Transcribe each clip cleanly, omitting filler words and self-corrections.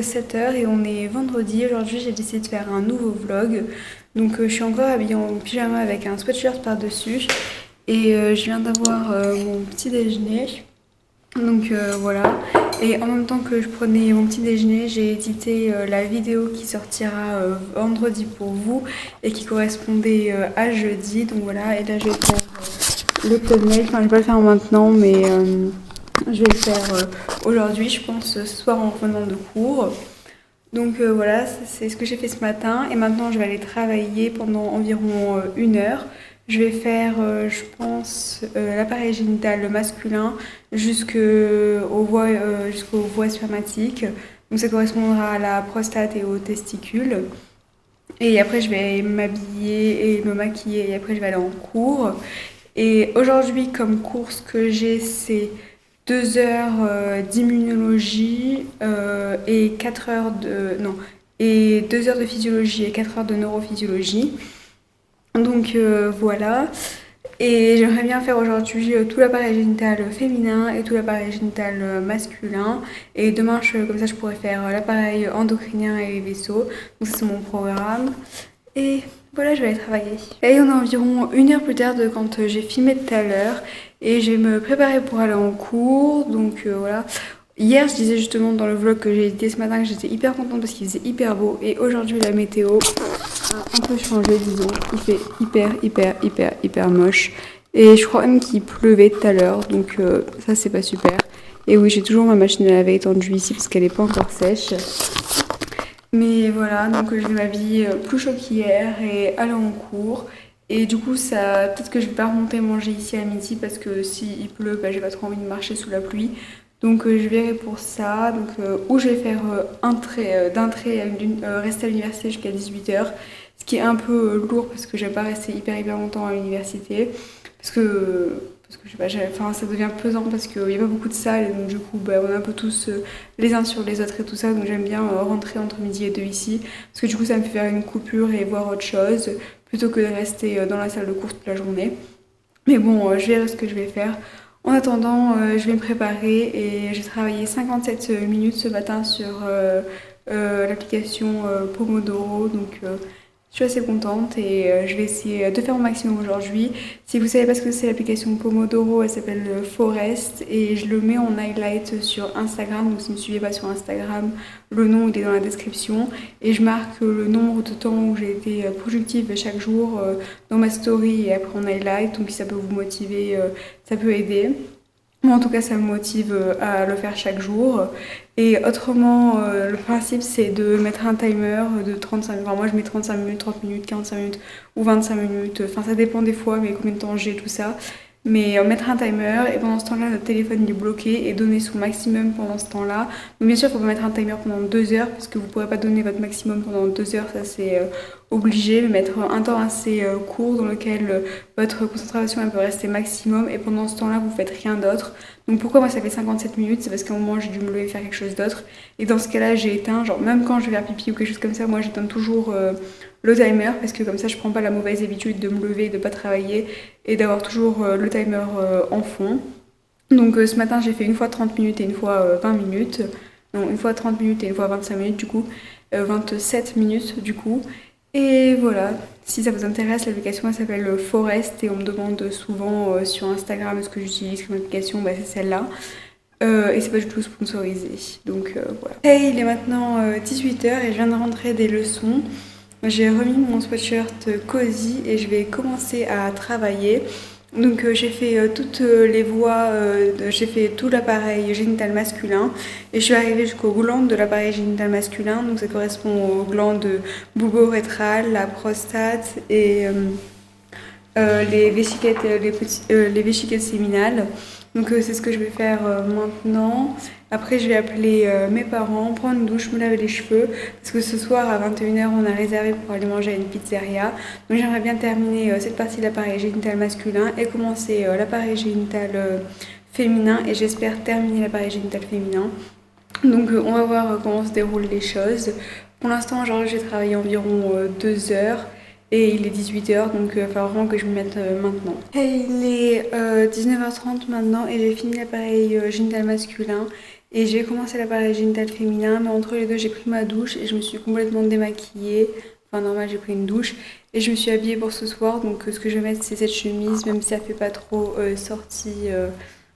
7 heures et on est vendredi. Aujourd'hui, j'ai décidé de faire un nouveau vlog. Donc, je suis encore habillée en pyjama avec un sweatshirt par-dessus. Et je viens d'avoir mon petit déjeuner. Donc voilà. Et en même temps que je prenais mon petit déjeuner, j'ai édité la vidéo qui sortira vendredi pour vous et qui correspondait à jeudi. Donc voilà. Et là, je vais faire le thumbnail. Enfin, je vais pas le faire maintenant, mais je vais le faire aujourd'hui, je pense, ce soir en revenant de cours. Donc voilà, c'est ce que j'ai fait ce matin. Et maintenant, je vais aller travailler pendant environ 1 heure. Je vais faire, je pense, l'appareil génital masculin jusqu'aux voies spermatiques. Donc ça correspondra à la prostate et aux testicules. Et après, je vais m'habiller et me maquiller et après, je vais aller en cours. Et aujourd'hui, comme cours, ce que j'ai, c'est 2 heures d'immunologie et 4 heures de... Non, et 2 heures de physiologie et 4 heures de neurophysiologie. Donc voilà. Et j'aimerais bien faire aujourd'hui tout l'appareil génital féminin et tout l'appareil génital masculin. Et demain, comme ça, je pourrais faire l'appareil endocrinien et les vaisseaux. Donc ça, c'est mon programme. Et voilà, je vais aller travailler. Et on est environ 1 heure plus tard de quand j'ai filmé tout à l'heure. Et je vais me préparer pour aller en cours. Donc voilà. Hier, je disais justement dans le vlog que j'ai édité ce matin que j'étais hyper contente parce qu'il faisait hyper beau. Et aujourd'hui, la météo a un peu changé, disons. Il fait hyper moche. Et je crois même qu'il pleuvait tout à l'heure. Donc ça, c'est pas super. Et oui, j'ai toujours ma machine à laver étendue ici parce qu'elle n'est pas encore sèche. Mais voilà, donc je vais m'habiller plus chaud qu'hier et aller en cours. Et du coup, ça, peut-être que je vais pas remonter manger ici à midi parce que s'il pleut, j'ai pas trop envie de marcher sous la pluie. Donc je verrai pour ça. Donc, ou je vais faire d'un trait rester à l'université jusqu'à 18 heures. Ce qui est un peu lourd parce que je vais pas rester hyper longtemps à l'université. Parce que je sais pas, enfin, ça devient pesant parce qu'il n'y a pas beaucoup de salles et donc du coup on est un peu tous les uns sur les autres et tout ça, donc j'aime bien rentrer entre midi et 2 ici parce que du coup ça me fait faire une coupure et voir autre chose plutôt que de rester dans la salle de cours toute la journée. Mais bon, je verrai ce que je vais faire. En attendant, je vais me préparer et j'ai travaillé 57 minutes ce matin sur l'application Pomodoro, donc je suis assez contente et je vais essayer de faire mon maximum aujourd'hui. Si vous savez pas ce que c'est l'application Pomodoro, elle s'appelle Forest et je le mets en highlight sur Instagram. Donc si vous ne me suivez pas sur Instagram, le nom il est dans la description. Et je marque le nombre de temps où j'ai été productive chaque jour dans ma story et après en highlight. Donc si ça peut vous motiver, ça peut aider. Moi, en tout cas, ça me motive à le faire chaque jour. Et autrement, le principe, c'est de mettre un timer de 35 minutes. Enfin, moi, je mets 35 minutes, 30 minutes, 45 minutes ou 25 minutes. Enfin, ça dépend des fois, mais combien de temps j'ai, tout ça. Mais mettre un timer et pendant ce temps-là, notre téléphone il est bloqué et donner son maximum pendant ce temps-là. Donc, bien sûr, il faut pas mettre un timer pendant 2 heures parce que vous ne pourrez pas donner votre maximum pendant 2 heures, ça c'est obligé. Mais mettre un temps assez court dans lequel votre concentration elle peut rester maximum et pendant ce temps-là, vous faites rien d'autre. Donc pourquoi moi ça fait 57 minutes? C'est parce qu'à un moment j'ai dû me lever et faire quelque chose d'autre. Et dans ce cas-là, j'ai éteint, genre même quand je vais faire pipi ou quelque chose comme ça, moi j'éteins toujours le timer parce que comme ça je prends pas la mauvaise habitude de me lever, de pas travailler et d'avoir toujours le timer en fond. Donc ce matin j'ai fait une fois 30 minutes et une fois 20 minutes. Non, une fois 30 minutes et une fois 25 minutes du coup. 27 minutes du coup. Et voilà, si ça vous intéresse, l'application elle s'appelle Forest et on me demande souvent sur Instagram ce que j'utilise comme application, c'est celle-là. Et c'est pas du tout sponsorisé. Donc voilà. Hey, il est maintenant 18 heures et je viens de rentrer des leçons. J'ai remis mon sweatshirt cosy et je vais commencer à travailler. Donc j'ai fait toutes les voies, j'ai fait tout l'appareil génital masculin et je suis arrivée jusqu'aux glandes de l'appareil génital masculin. Donc ça correspond aux glandes bulbo-rétrales, la prostate et les vésicules séminales. Donc c'est ce que je vais faire maintenant. Après je vais appeler mes parents, prendre une douche, me laver les cheveux. Parce que ce soir à 21 h on a réservé pour aller manger à une pizzeria. Donc j'aimerais bien terminer cette partie de l'appareil génital masculin et commencer l'appareil génital féminin. Et j'espère terminer l'appareil génital féminin. Donc on va voir comment se déroulent les choses. Pour l'instant aujourd'hui j'ai travaillé environ 2 heures. Et il est 18 h, donc il va falloir vraiment que je me mette maintenant. Et il est 19 h 30 maintenant et j'ai fini l'appareil génital masculin. Et j'ai commencé l'appareil génital féminin, mais entre les deux, j'ai pris ma douche et je me suis complètement démaquillée. Enfin, normal, j'ai pris une douche et je me suis habillée pour ce soir. Donc, ce que je vais mettre, c'est cette chemise, même si ça fait pas trop sortie.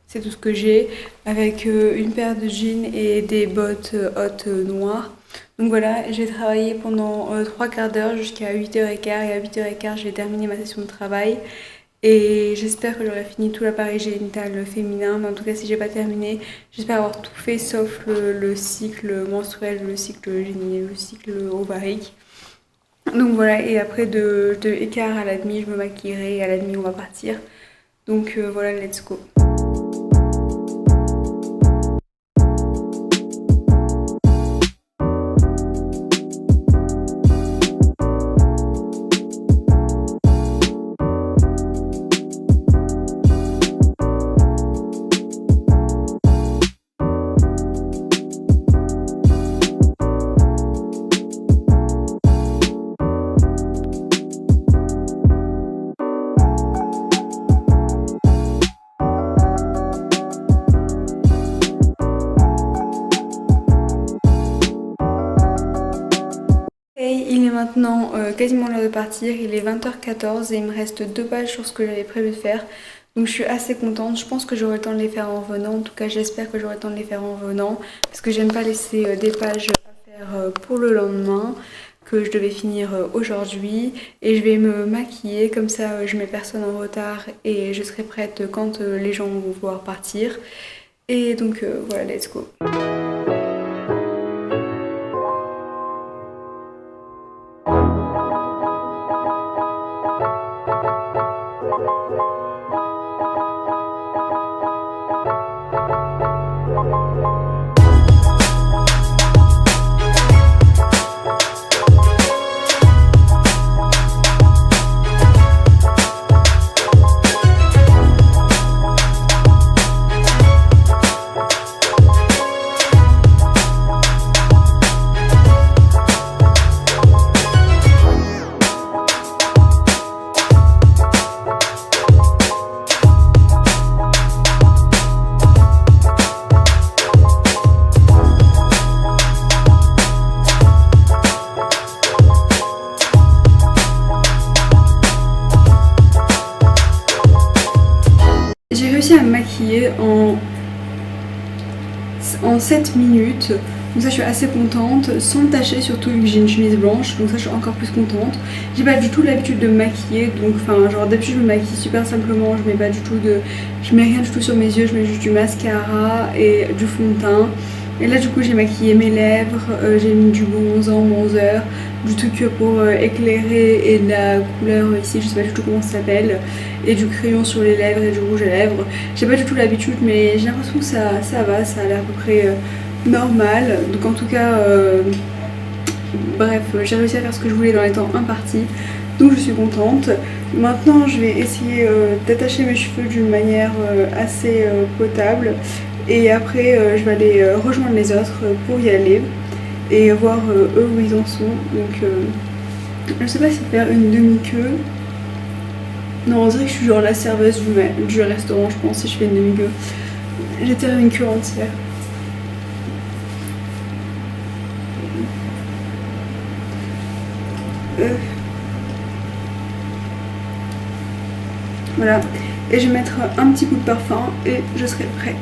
C'est tout ce que j'ai, avec une paire de jeans et des bottes hautes noires. Donc voilà, j'ai travaillé pendant 3 quarts d'heure jusqu'à 8h15 et à 8h15 je vais terminer ma session de travail et j'espère que j'aurai fini tout l'appareil génital féminin, mais en tout cas si j'ai pas terminé, j'espère avoir tout fait sauf le cycle menstruel, le cycle génital, le cycle ovarique. Donc voilà, et après de écart à la demi, je me maquillerai et à la demi on va partir. Donc voilà, let's go. Il est maintenant quasiment l'heure de partir, il est 20h14 et il me reste 2 pages sur ce que j'avais prévu de faire. Donc je suis assez contente, je pense que j'aurai le temps de les faire en revenant, en tout cas j'espère que j'aurai le temps de les faire en revenant. Parce que j'aime pas laisser des pages à faire pour le lendemain, que je devais finir aujourd'hui. Et je vais me maquiller, comme ça je mets personne en retard et je serai prête quand les gens vont pouvoir partir. Et donc voilà, let's go. J'ai réussi à me maquiller en 7 minutes, donc ça je suis assez contente, sans me tacher surtout vu que j'ai une chemise blanche, donc ça je suis encore plus contente. J'ai pas du tout l'habitude de me maquiller, donc enfin genre d'habitude je me maquille super simplement, je mets rien du tout sur mes yeux, je mets juste du mascara et du fond de teint. Et là du coup j'ai maquillé mes lèvres, j'ai mis du bronzer, du truc pour éclairer et de la couleur ici, je sais pas du tout comment ça s'appelle, et du crayon sur les lèvres et du rouge à lèvres. J'ai pas du tout l'habitude mais j'ai l'impression que ça va, ça a l'air à peu près normal. Donc en tout cas, bref, j'ai réussi à faire ce que je voulais dans les temps impartis. Donc je suis contente. Maintenant je vais essayer d'attacher mes cheveux d'une manière assez potable. Et après je vais aller rejoindre les autres pour y aller et voir eux où ils en sont. Donc je sais pas si faire une demi-queue. Non, on dirait que je suis genre la serveuse du restaurant, je pense, si je fais une demi-queue. J'ai tiré une queue entière. Voilà, et je vais mettre un petit coup de parfum et je serai prête.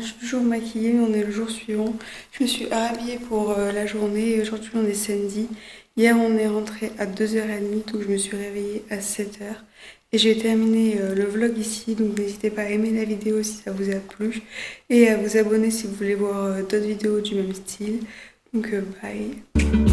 je suis toujours maquillée, mais on est le jour suivant. Je me suis rhabillée pour la journée et aujourd'hui on est samedi. Hier on est rentré à 2h30, donc je me suis réveillée à 7h. Et j'ai terminé le vlog ici, donc n'hésitez pas à aimer la vidéo si ça vous a plu et à vous abonner si vous voulez voir d'autres vidéos du même style. Donc bye.